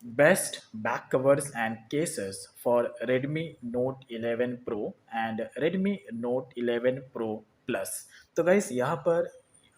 Best back covers and cases for Redmi Note 11 Pro and Redmi Note 11 Pro Plus। तो guys यहाँ पर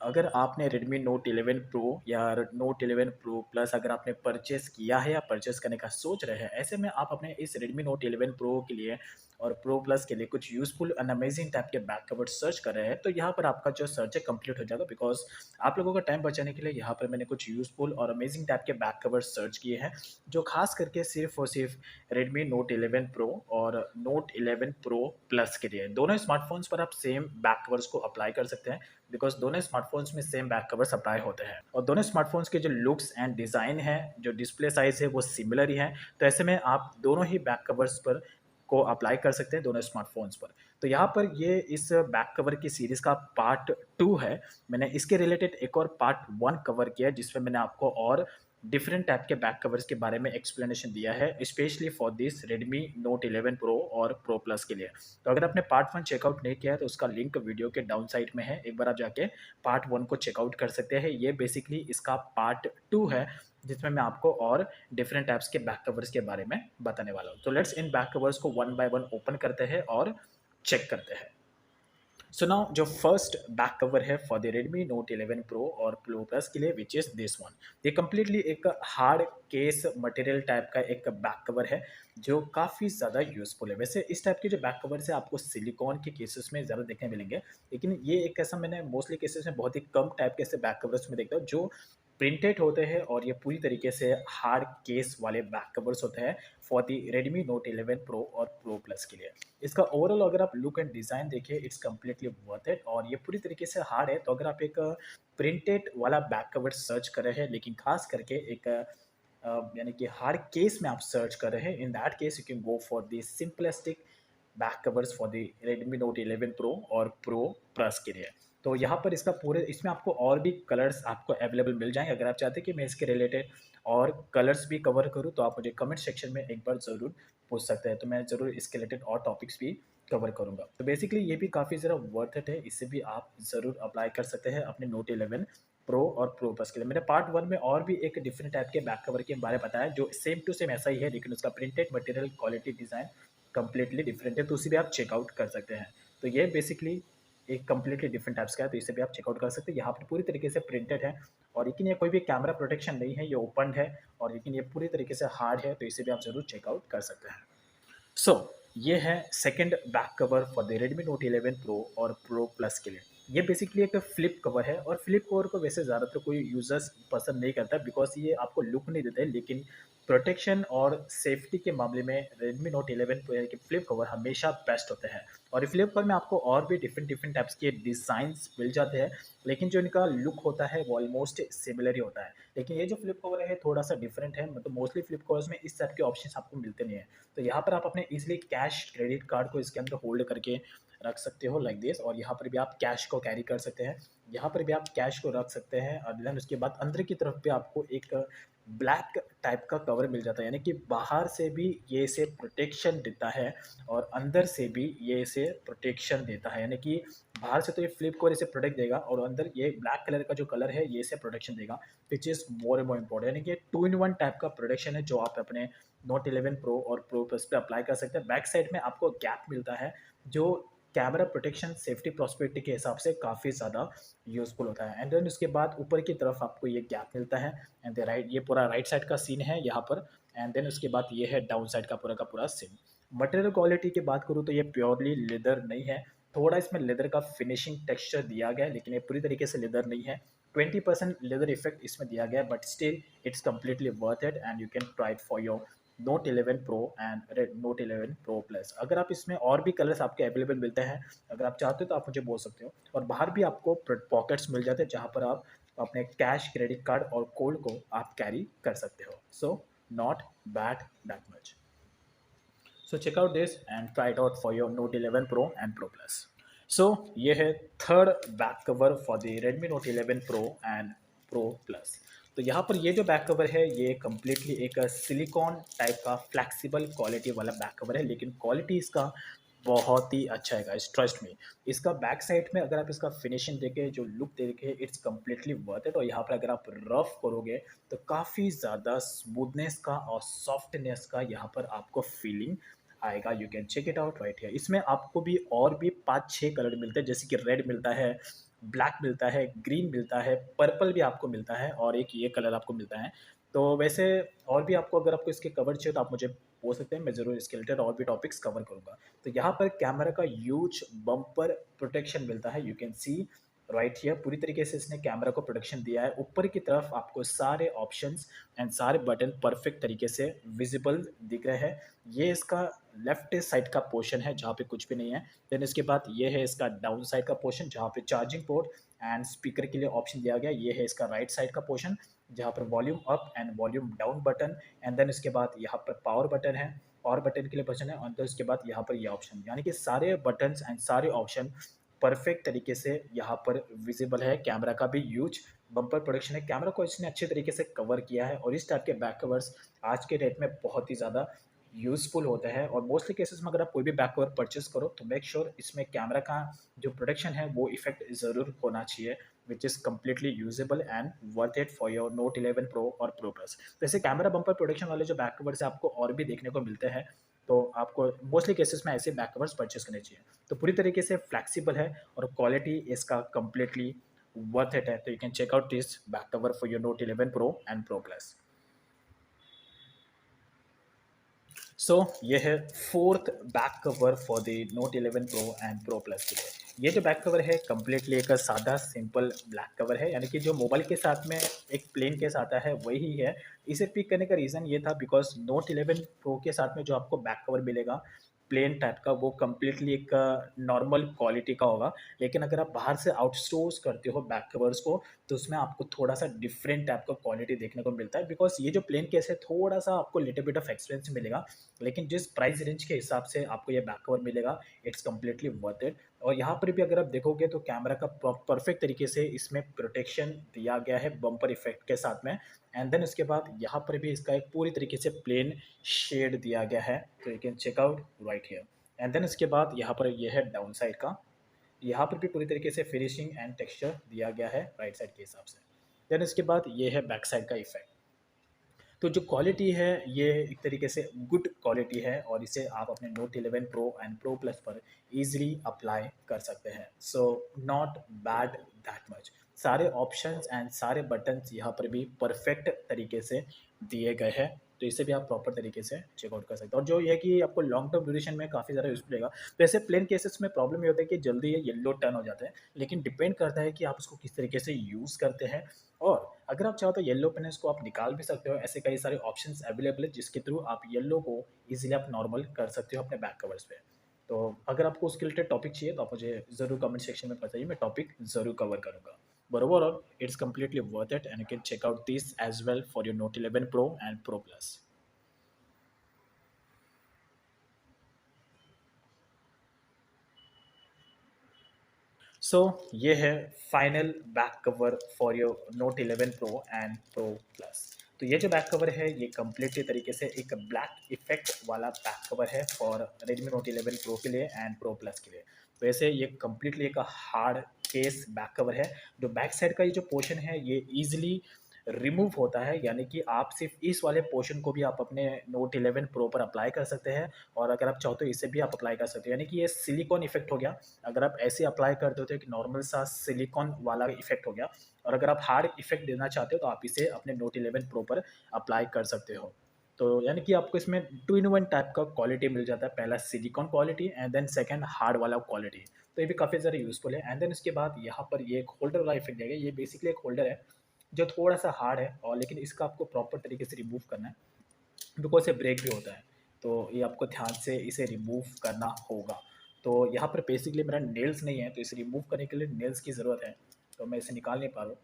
अगर आपने Redmi Note 11 Pro या Note 11 Pro Plus अगर आपने परचेस किया है या परचेस करने का सोच रहे हैं, ऐसे में आप अपने इस Redmi Note 11 Pro के लिए और Pro Plus के लिए कुछ यूजफुल एंड अमेजिंग टाइप के बैक कवर सर्च कर रहे हैं, तो यहाँ पर आपका जो सर्च है कंप्लीट हो जाएगा। बिकॉज आप लोगों का टाइम बचाने के लिए यहाँ पर मैंने कुछ यूजफुल और अमेजिंग टाइप के बैक कवर सर्च किए हैं, जो खास करके सिर्फ और सिर्फ Redmi Note 11 Pro और Note 11 Pro Plus के लिए। दोनों स्मार्टफोन्स पर आप सेम बैक कवर्स को अप्लाई कर सकते हैं, बिकॉज दोनों स्मार्टफोन्स में सेम बैक कवर्स अप्लाई होते हैं और दोनों स्मार्टफोन्स के जो लुक्स एंड डिज़ाइन है, जो डिस्प्ले साइज है, वो सिमिलर ही है। तो ऐसे में आप दोनों ही बैक कवर्स पर को अप्लाई कर सकते हैं दोनों स्मार्टफोन्स पर। तो यहाँ पर ये इस बैक कवर की सीरीज़ का पार्ट 2 है। मैंने इसके रिलेटेड एक और पार्ट 1 कवर किया है, जिसमें मैंने आपको और डिफरेंट टाइप के बैक कवर्स के बारे में एक्सप्लेनेशन दिया है, specially for this Redmi Note 11 Pro और Pro Plus के लिए। तो अगर आपने पार्ट 1 चेकआउट नहीं किया है तो उसका लिंक वीडियो के डाउन साइड में है, एक बार आप जाके पार्ट 1 को चेकआउट कर सकते हैं। ये बेसिकली इसका पार्ट 2 है, जिसमें मैं आपको और डिफरेंट टाइप्स के बैक कवर्स के बारे में बताने वाला हूँ। तो लेट्स इन बैक कवर्स को वन बाय वन ओपन करते हैं और चेक करते हैं। सो नाउ जो फर्स्ट बैक कवर है for the Redmi Note 11 Pro और Pro Plus के लिए, विच इज़ दिस वन। ये कम्प्लीटली एक हार्ड केस मटेरियल टाइप का एक बैक कवर है, जो काफ़ी ज़्यादा यूज़फुल है। वैसे इस टाइप के जो बैक कवर है आपको सिलिकॉन के केसेस में ज़्यादा देखने मिलेंगे, लेकिन ये एक ऐसा मैंने मोस्टली केसेस में बहुत ही कम टाइप के ऐसे बैक कवर्स में देखता हूँ जो प्रिंटेड होते हैं और ये पूरी तरीके से हार्ड केस वाले बैक कवर्स होते हैं for the Redmi Note 11 Pro और Pro Plus के लिए। इसका ओवरऑल अगर आप लुक एंड डिज़ाइन देखिए, इट्स कम्प्लीटली वर्थ इट और ये पूरी तरीके से हार्ड है। तो अगर आप एक प्रिंटेड वाला बैक कवर सर्च कर रहे हैं, लेकिन खास करके एक यानी कि हार्ड केस में आप सर्च कर रहे हैं, in that case you can go for the simplistic back covers for the Redmi Note 11 Pro और Pro Plus के लिए। तो यहाँ पर इसका पूरे इसमें आपको और भी कलर्स आपको अवेलेबल मिल जाएंगे। अगर आप चाहते हैं कि मैं इसके रिलेटेड और कलर्स भी कवर करूँ, तो आप मुझे कमेंट सेक्शन में एक बार ज़रूर पूछ सकते हैं, तो मैं ज़रूर इसके रिलेटेड और टॉपिक्स भी कवर करूँगा। तो बेसिकली ये भी काफ़ी ज़रा वर्थ इट है, इसे भी आप ज़रूर अप्लाई कर सकते हैं अपने Note 11 प्रो और प्रो प्लस के लिए। मैंने पार्ट 1 में और भी एक डिफरेंट टाइप के बैक कवर के बारे में बताया, जो सेम टू सेम ऐसा ही है, लेकिन उसका printed material, quality, design completely different है, तो उसे भी आप चेकआउट कर सकते हैं। तो ये बेसिकली एक कंप्लीटली डिफरेंट टाइप्स का है, तो इसे भी आप चेकआउट कर सकते हैं। यहाँ पर पूरी तरीके से प्रिंटेड है और लेकिन ये कोई भी कैमरा प्रोटेक्शन नहीं है, ये ओपन है और लेकिन ये पूरी तरीके से हार्ड है, तो इसे भी आप ज़रूर चेकआउट कर सकते हैं। सो ये है second back cover for the Redmi Note 11 Pro और Pro Plus के लिए। ये बेसिकली एक फ्लिप कवर है और फ्लिप कवर को वैसे ज़्यादातर कोई यूज़र्स पसंद नहीं करता, बिकॉज ये आपको लुक नहीं देता है, लेकिन प्रोटेक्शन और सेफ्टी के मामले में Redmi Note 11 Pro के फ्लिप कवर हमेशा बेस्ट होते हैं। और फ्लिप कवर में आपको और भी डिफरेंट डिफरेंट टाइप्स के डिज़ाइंस मिल जाते हैं, लेकिन जो इनका लुक होता है वो ऑलमोस्ट सिमिलर ही होता है। लेकिन ये जो फ्लिप कवर है थोड़ा सा डिफरेंट है, मतलब मोस्टली फ्लिप कवर्स में इस टाइप के ऑप्शन आपको मिलते नहीं है। तो यहाँ पर आप अपने इजीली कैश क्रेडिट कार्ड को इसके अंदर होल्ड करके रख सकते हो लाइक दिस, और यहाँ पर भी आप कैश को कैरी कर सकते हैं, यहाँ पर भी आप कैश को रख सकते हैं। और देन उसके बाद अंदर की तरफ भी आपको एक ब्लैक टाइप का कवर मिल जाता है, यानी कि बाहर से भी ये इसे प्रोटेक्शन देता है और अंदर से भी ये इसे प्रोटेक्शन देता है। यानी कि बाहर से तो ये फ्लिप कवर इसे प्रोटेक्ट देगा और अंदर ये ब्लैक कलर का जो कलर है ये इसे प्रोटेक्शन देगा, which is more and more important. यानी कि 2 in 1 टाइप का प्रोटेक्शन है, जो आप अपने Note 11 Pro और Pro Plus पे अप्लाई कर सकते हैं। बैक साइड में आपको गैप मिलता है, जो कैमरा प्रोटेक्शन, सेफ्टी, प्रॉस्पेरिटी के हिसाब से काफ़ी ज़्यादा यूज़फुल होता है। एंड देन उसके बाद ऊपर की तरफ आपको ये गैप मिलता है, एंड द राइट, ये पूरा राइट साइड का सीन है यहाँ पर। एंड देन उसके बाद ये है डाउन साइड का पूरा सीन। मटेरियल क्वालिटी की बात करूँ तो ये प्योरली लेदर नहीं है, थोड़ा इसमें लेदर का फिनिशिंग टेक्सचर दिया गया है, लेकिन ये पूरी तरीके से लेदर नहीं है। 20% लेदर इफेक्ट इसमें दिया गया है, but still it's completely worth it and you can try it for your Note 11 Pro and Note 11 Pro Plus। अगर आप इसमें और भी कलर्स आपके अवेलेबल मिलते हैं, अगर आप चाहते हो तो आप मुझे बोल सकते हो। और बाहर भी आपको पॉकेट्स मिल जाते हैं, जहाँ पर आप अपने कैश, क्रेडिट कार्ड और कोड को आप कैरी कर सकते हो। So not bad that much. So check out this and try it out for your Note 11 Pro and Pro Plus। So ये है third back cover for the Redmi Note 11 Pro and Pro Plus। तो यहाँ पर ये जो back cover है ये completely एक सिलिकॉन टाइप का फ्लैक्सिबल क्वालिटी वाला बैक कवर है, लेकिन क्वालिटी इसका बहुत ही अच्छा है गाइस, ट्रस्ट मी। इसका बैक साइड में अगर आप इसका फिनिशिंग देखें, जो लुक देखें, इट्स कम्प्लीटली वर्थ इट। और यहाँ पर अगर आप रफ करोगे तो काफ़ी ज़्यादा स्मूथनेस का और सॉफ्टनेस का यहाँ पर आपको फीलिंग आएगा। You can check it out right here. इसमें आपको भी और भी 5-6 कलर मिलते हैं, जैसे कि रेड मिलता है, ब्लैक मिलता है, ग्रीन मिलता है, पर्पल भी आपको मिलता है और एक ये कलर आपको मिलता है। तो वैसे और भी आपको, अगर आपको इसके कवर चाहिए तो आप मुझे बोल सकते हैं, मैं ज़रूर इसके रिलेटेड और भी टॉपिक्स कवर करूँगा। तो यहाँ पर कैमरा का ह्यूज बम्पर प्रोटेक्शन मिलता है। You can see right here, पूरी तरीके से इसने कैमरा को प्रोटेक्शन दिया है। ऊपर की तरफ आपको सारे ऑप्शंस एंड सारे बटन परफेक्ट तरीके से विजिबल दिख रहे हैं। ये इसका लेफ्ट साइड का पोर्शन है जहाँ पे कुछ भी नहीं है। देन इसके बाद ये है इसका डाउन साइड का पोर्शन जहाँ पे चार्जिंग पोर्ट एंड स्पीकर के लिए ऑप्शन दिया गया। ये है इसका राइट साइड का पोर्शन जहाँ पर volume up and volume down button, and then इसके बाद यहाँ पर पावर बटन है, पावर बटन के लिए बटन है, और तो इसके बाद यहाँ पर ये ऑप्शन, यानी कि सारे बटन्स एंड सारे ऑप्शन परफेक्ट तरीके से यहाँ पर विजिबल है। कैमरा का भी ह्यूज बम्पर प्रोडक्शन है, कैमरा को इसने अच्छे तरीके से कवर किया है। और इस टाइप के बैक कवर्स आज के डेट में बहुत ही ज़्यादा यूज़फुल होता है। और मोस्टली केसेस में अगर आप कोई भी बैक कवर परचेस करो तो मेक श्योर इसमें कैमरा का जो प्रोडक्शन है वो इफेक्ट ज़रूर होना चाहिए, which is completely usable and worth it for your Note 11 pro और प्रो प्लस। वैसे कैमरा बम्पर प्रोडक्शन वाले जो बैक कवर्स आपको और भी देखने को मिलते हैं, तो आपको मोस्टली केसेस में ऐसे बैक कवर्स परचेस करने चाहिए। तो पूरी तरीके से फ्लैक्सीबल है और क्वालिटी इसका कम्प्लीटली वर्थ इट है। तो you can check out this back cover for your Note 11 Pro and Pro plus. So ये है fourth back cover for the Note 11 Pro and Pro plus के लिए। ये जो बैक कवर है कम्प्लीटली एक सादा सिंपल ब्लैक कवर है, यानी कि जो मोबाइल के साथ में एक प्लेन केस आता है वही है। इसे पिक करने का रीज़न ये था बिकॉज नोट 11 प्रो के साथ में जो आपको बैक कवर मिलेगा प्लेन टाइप का, वो कम्प्लीटली एक नॉर्मल क्वालिटी का होगा। लेकिन अगर आप बाहर से आउटसोर्स करते हो बैक कवर्स को तो उसमें आपको थोड़ा सा डिफरेंट टाइप का क्वालिटी देखने को मिलता है। बिकॉज ये जो प्लेन केस है थोड़ा सा आपको लिटिल बिट ऑफ एक्सपेंस मिलेगा, लेकिन जिस प्राइस रेंज के हिसाब से आपको ये बैक कवर मिलेगा इट्स कम्प्लीटली वर्थ इट। और यहाँ पर भी अगर आप देखोगे तो कैमरा का परफेक्ट तरीके से इसमें प्रोटेक्शन दिया गया है बम्पर इफेक्ट के साथ में। एंड देन उसके बाद यहाँ पर भी इसका एक पूरी तरीके से प्लेन शेड दिया गया है, तो you can check out right here. And then उसके बाद यहाँ पर ये है डाउन साइड का, यहाँ पर भी पूरी तरीके से फिनिशिंग एंड टेक्सचर दिया गया है राइट साइड के हिसाब से। देन इसके बाद ये है बैक साइड का इफेक्ट। तो जो क्वालिटी है ये एक तरीके से गुड क्वालिटी है और इसे आप अपने note 11 Pro and Pro plus पर इजीली अप्लाई कर सकते हैं। सो नॉट बैड दैट मच। सारे ऑप्शंस एंड सारे बटन्स यहाँ पर भी परफेक्ट तरीके से दिए गए हैं, तो इसे भी आप प्रॉपर तरीके से चेकआउट कर सकते हैं। और जो ये है कि आपको लॉन्ग टर्म ड्यूरेशन में काफ़ी ज़्यादा यूज़फुल रहेगा। तो ऐसे प्लेन केसेस में प्रॉब्लम ये होता है कि जल्दी ये येलो टर्न हो जाता है, लेकिन डिपेंड करता है कि आप उसको किस तरीके से यूज़ करते हैं। और अगर आप चाहो तो येलो पेनेस को आप निकाल भी सकते हो, ऐसे कई सारे ऑप्शंस अवेलेबल है जिसके थ्रू आप येलो को इजीली आप नॉर्मल कर सकते हो अपने बैक कवर्स पे। तो अगर आपको उसके रिलेटेड टॉपिक चाहिए तो आप मुझे ज़रूर कमेंट सेक्शन में बताइए, मैं टॉपिक ज़रूर कवर करूँगा। But overall, it's completely worth it and you can check out this as well for your Note 11 Pro and Pro Plus. So ये है final back cover for your Note 11 Pro and Pro plus. तो ये जो back cover है ये completely तरीके से एक ब्लैक इफेक्ट वाला बैक कवर है फॉर रेडमी नोट 11 प्रो के लिए एंड प्रो प्लस के लिए। वैसे ये कम्प्लीटली एक हार्ड केस बैक कवर है। जो बैक साइड का ये जो पोर्शन है ये ईजिली रिमूव होता है, यानी कि आप सिर्फ इस वाले पोर्शन को भी आप अपने नोट 11 प्रो पर अप्लाई कर सकते हैं। और अगर आप चाहो तो इसे भी आप अप्लाई कर सकते हो, यानी कि ये सिलिकॉन इफेक्ट हो गया। अगर आप ऐसे अप्लाई कर देते हो कि नॉर्मल सा सिलिकॉन वाला इफेक्ट हो गया। और अगर आप हार्ड इफेक्ट देना चाहते हो तो आप इसे अपने नोट 11 प्रो पर अप्लाई कर सकते हो। तो यानी कि आपको इसमें 2 इन 1 टाइप का क्वालिटी मिल जाता है, पहला silicon quality and then second hard वाला क्वालिटी। तो ये भी काफ़ी ज़्यादा यूज़फुल है। एंड देन इसके बाद यहाँ पर ये एक होल्डर वाला इफेक्ट दिया गया। ये बेसिकली एक होल्डर है जो थोड़ा सा हार्ड है, और लेकिन इसका आपको प्रॉपर तरीके से रिमूव करना है बिकॉज ये ब्रेक भी होता है। तो ये आपको ध्यान से इसे रिमूव करना होगा। तो यहाँ पर बेसिकली मेरा नेल्स नहीं है तो इसे रिमूव करने के लिए नेल्स की ज़रूरत है, तो मैं इसे निकाल नहीं पा रहा हूँ।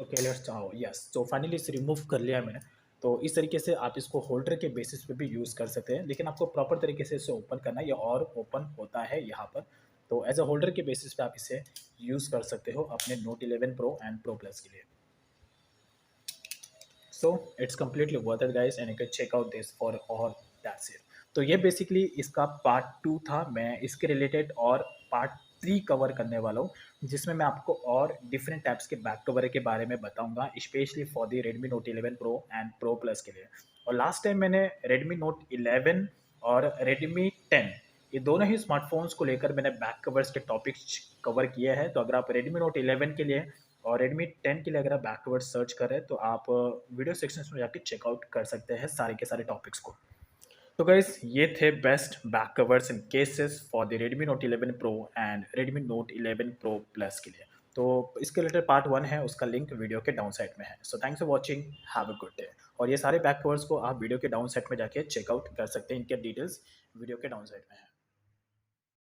ओके लेट्स चाहो यस, तो फाइनली इसे रिमूव कर लिया है मैंने। तो इस तरीके से आप इसको होल्डर के बेसिस पे भी यूज़ कर सकते हैं, लेकिन आपको प्रॉपर तरीके से इसे ओपन करना है, ये और ओपन होता है यहाँ पर। तो एज अ होल्डर के बेसिस पे आप इसे यूज़ कर सकते हो अपने note 11 Pro and Pro plus के लिए। So it's completely worth it guys and you can check out this for all, that's it. तो ये बेसिकली इसका पार्ट 2 था। मैं इसके रिलेटेड और पार्ट 3 कवर करने वाला हूँ, जिसमें मैं आपको और डिफरेंट टाइप्स के बैक कवर के बारे में बताऊँगा, specially for the Redmi note 11 Pro and Pro plus के लिए। और लास्ट टाइम मैंने रेडमी नोट 11 और रेडमी 10 ये दोनों ही स्मार्टफ़ोन्स को लेकर मैंने बैक कवर्स के टॉपिक्स कवर किए हैं। तो अगर आप रेडमी नोट 11 के लिए और रेडमी 10 के लिए अगर आप बैक कवर्स सर्च कर रहे हैं, तो आप वीडियो सेक्शंस में जाके चेकआउट कर सकते हैं सारे के सारे टॉपिक्स को। तो गाइस ये थे best back covers and cases for the Redmi Note 11 Pro and Redmi Note 11 Pro Plus के लिए। तो इसके रिलेटेड पार्ट 1 है, उसका लिंक वीडियो के डाउन साइड में है। So thanks for watching, have a good day. और ये सारे बैक कवर्स को आप वीडियो के डाउन साइड में जाके चेकआउट कर सकते हैं, इनके डिटेल्स वीडियो के डाउन साइड में है।